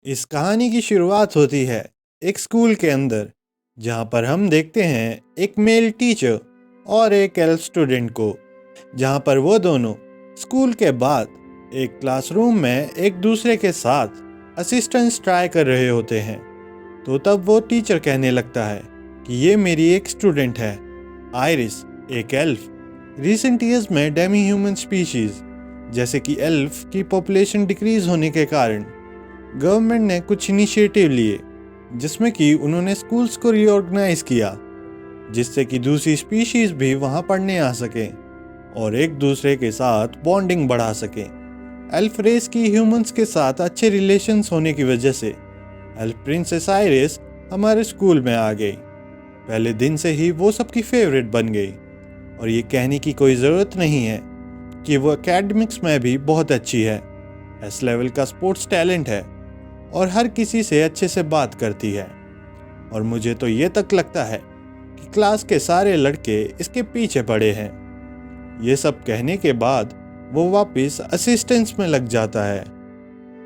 इस कहानी की शुरुआत होती है एक स्कूल के अंदर, जहां पर हम देखते हैं एक मेल टीचर और एक एल्फ स्टूडेंट को, जहां पर वो दोनों स्कूल के बाद एक क्लासरूम में एक दूसरे के साथ असिस्टेंस ट्राई कर रहे होते हैं। तो तब वो टीचर कहने लगता है कि ये मेरी एक स्टूडेंट है, आयरिस, एक एल्फ। रिसेंट ईयर्स में डेमी ह्यूमन स्पीशीज जैसे कि एल्फ की पॉपुलेशन डिक्रीज होने के कारण गवर्नमेंट ने कुछ इनिशिएटिव लिए, जिसमें कि उन्होंने स्कूल्स को रीऑर्गेनाइज किया, जिससे कि दूसरी स्पीशीज भी वहां पढ़ने आ सकें और एक दूसरे के साथ बॉन्डिंग बढ़ा सकें। एल्फ रेस की ह्यूमंस के साथ अच्छे रिलेशंस होने की वजह से एल्फ प्रिंसेस आइरिस हमारे स्कूल में आ गई। पहले दिन से ही वो सबकी फेवरेट बन गई और ये कहने की कोई ज़रूरत नहीं है कि वो एकेडमिक्स में भी बहुत अच्छी है। एस लेवल का स्पोर्ट्स टैलेंट है और हर किसी से अच्छे से बात करती है। और मुझे तो ये तक लगता है कि क्लास के सारे लड़के इसके पीछे पड़े हैं। ये सब कहने के बाद वो वापस असिस्टेंस में लग जाता है।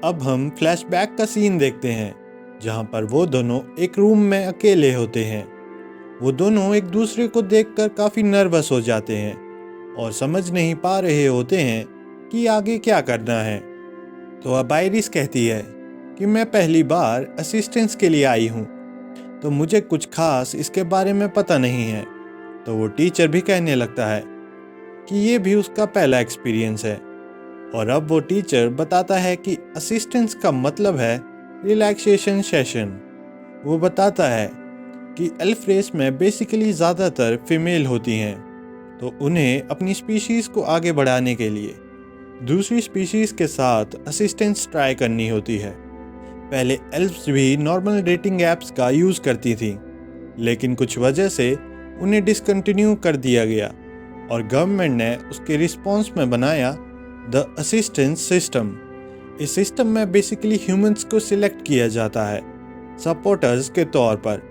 अब हम फ्लैशबैक का सीन देखते हैं, जहां पर वो दोनों एक रूम में अकेले होते हैं। वो दोनों एक दूसरे को देखकर काफ़ी नर्वस हो जाते हैं और समझ नहीं पा रहे होते हैं कि आगे क्या करना है। तो अब आइरिस कहती है कि मैं पहली बार असिस्टेंस के लिए आई हूँ, तो मुझे कुछ खास इसके बारे में पता नहीं है। तो वो टीचर भी कहने लगता है कि ये भी उसका पहला एक्सपीरियंस है। और अब वो टीचर बताता है कि असिस्टेंस का मतलब है रिलैक्सेशन सेशन। वो बताता है कि एल्फ रेस में बेसिकली ज़्यादातर फीमेल होती हैं, तो उन्हें अपनी स्पीशीज़ को आगे बढ़ाने के लिए दूसरी स्पीशीज़ के साथ असिस्टेंस ट्राई करनी होती है। पहले एल्फ्स भी नॉर्मल डेटिंग ऐप्स का यूज़ करती थी, लेकिन कुछ वजह से उन्हें डिसकंटिन्यू कर दिया गया और गवर्नमेंट ने उसके रिस्पॉन्स में बनाया द असिस्टेंस सिस्टम। इस सिस्टम में बेसिकली ह्यूमंस को सिलेक्ट किया जाता है सपोर्टर्स के तौर पर,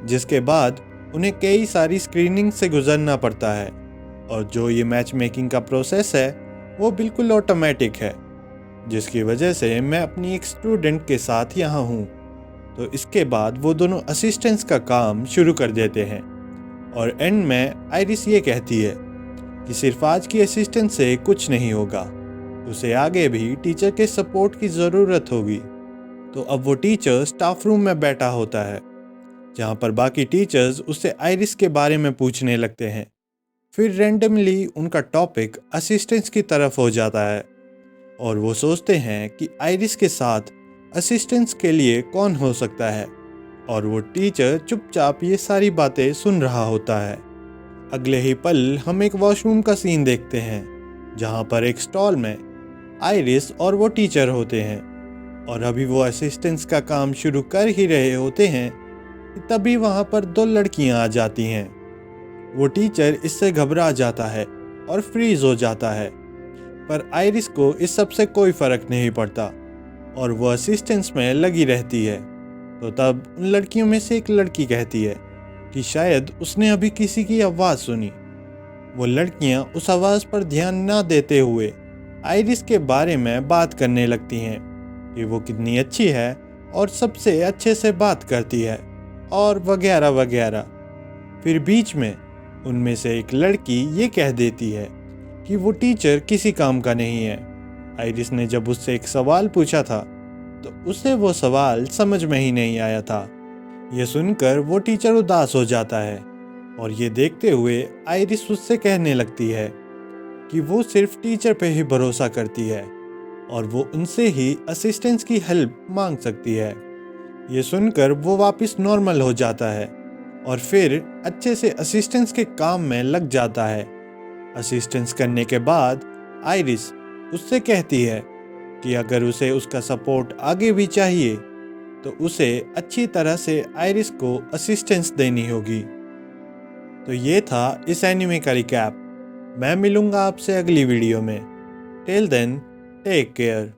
जिसके बाद उन्हें कई सारी स्क्रीनिंग से गुजरना पड़ता है। और जो ये मैच मेकिंग का प्रोसेस है वो बिल्कुल ऑटोमेटिक है, जिसकी वजह से मैं अपनी एक स्टूडेंट के साथ यहाँ हूँ। तो इसके बाद वो दोनों असिस्टेंस का काम शुरू कर देते हैं और एंड में आइरिस ये कहती है कि सिर्फ आज की असिस्टेंस से कुछ नहीं होगा, उसे आगे भी टीचर के सपोर्ट की ज़रूरत होगी। तो अब वो टीचर स्टाफ रूम में बैठा होता है, जहाँ पर बाकी टीचर्स उससे आइरिस के बारे में पूछने लगते हैं। फिर रैंडमली उनका टॉपिक असिस्टेंस की तरफ हो जाता है और वो सोचते हैं कि आइरिस के साथ असिस्टेंस के लिए कौन हो सकता है, और वो टीचर चुपचाप ये सारी बातें सुन रहा होता है। अगले ही पल हम एक वॉशरूम का सीन देखते हैं, जहाँ पर एक स्टॉल में आइरिस और वो टीचर होते हैं और अभी वो असिस्टेंस का काम शुरू कर ही रहे होते हैं कि तभी वहाँ पर दो लड़कियाँ आ जाती हैं। वो टीचर इससे घबरा जाता है और फ्रीज हो जाता है, पर आइरिस को इस सब से कोई फर्क नहीं पड़ता और वो असिस्टेंस में लगी रहती है। तो तब उन लड़कियों में से एक लड़की कहती है कि शायद उसने अभी किसी की आवाज़ सुनी। वो लड़कियां उस आवाज़ पर ध्यान ना देते हुए आइरिस के बारे में बात करने लगती हैं कि वो कितनी अच्छी है और सबसे अच्छे से बात करती है और वगैरह वगैरह। फिर बीच में उनमें से एक लड़की ये कह देती है कि वो टीचर किसी काम का नहीं है। आइरिस ने जब उससे एक सवाल पूछा था तो उसे वो सवाल समझ में ही नहीं आया था। ये सुनकर वो टीचर उदास हो जाता है और ये देखते हुए आइरिस उससे कहने लगती है कि वो सिर्फ टीचर पे ही भरोसा करती है और वो उनसे ही असिस्टेंस की हेल्प मांग सकती है। ये सुनकर वो वापस नॉर्मल हो जाता है और फिर अच्छे से असिस्टेंस के काम में लग जाता है। असिस्टेंस करने के बाद आइरिस उससे कहती है कि अगर उसे उसका सपोर्ट आगे भी चाहिए तो उसे अच्छी तरह से आइरिस को असिस्टेंस देनी होगी। तो ये था इस एनिमे का रिकैप। मैं मिलूंगा आपसे अगली वीडियो में। Till then, take care.